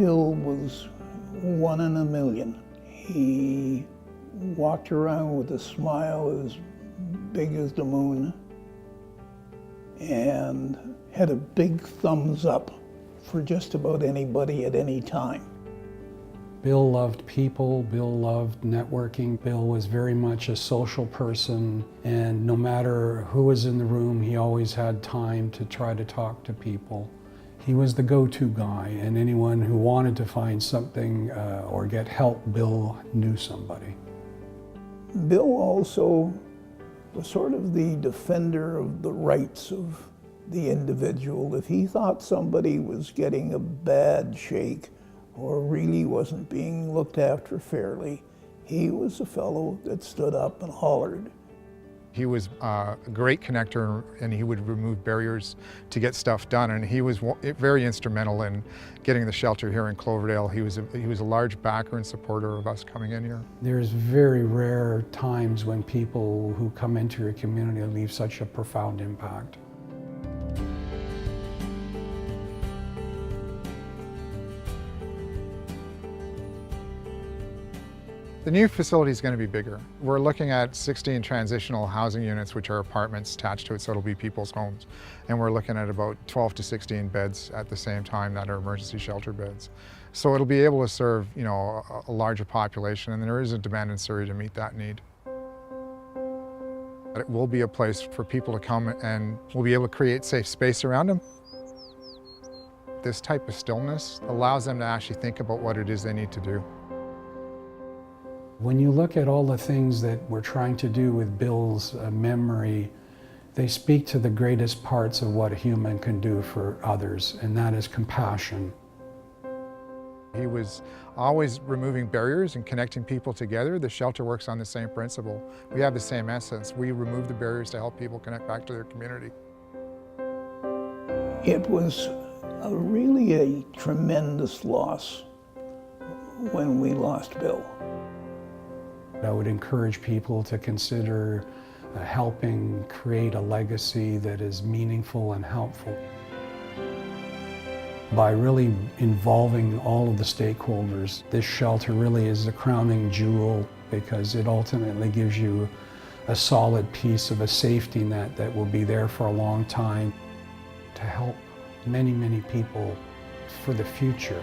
Bill was one in a million. He walked around with a smile as big as the moon and had a big thumbs up for just about anybody at any time. Bill loved people, Bill loved networking. Bill was very much a social person, and no matter who was in the room, he always had time to try to talk to people. He was the go-to guy, and anyone who wanted to find something or get help, Bill knew somebody. Bill also was sort of the defender of the rights of the individual. If he thought somebody was getting a bad shake or really wasn't being looked after fairly, he was a fellow that stood up and hollered. He was a great connector, and he would remove barriers to get stuff done, and he was very instrumental in getting the shelter here in Cloverdale. He was a large backer and supporter of us coming in here. There's very rare times when people who come into your community leave such a profound impact. The new facility is going to be bigger. We're looking at 16 transitional housing units, which are apartments attached to it, so it'll be people's homes. And we're looking at about 12 to 16 beds at the same time that are emergency shelter beds. So it'll be able to serve, a larger population, and there is a demand in Surrey to meet that need. It will be a place for people to come, and we'll be able to create safe space around them. This type of stillness allows them to actually think about what it is they need to do. When you look at all the things that we're trying to do with Bill's memory, they speak to the greatest parts of what a human can do for others, and that is compassion. He was always removing barriers and connecting people together. The shelter works on the same principle. We have the same essence. We remove the barriers to help people connect back to their community. It was really a tremendous loss when we lost Bill. I would encourage people to consider helping create a legacy that is meaningful and helpful. By really involving all of the stakeholders, this shelter really is the crowning jewel, because it ultimately gives you a solid piece of a safety net that will be there for a long time to help many, many people for the future.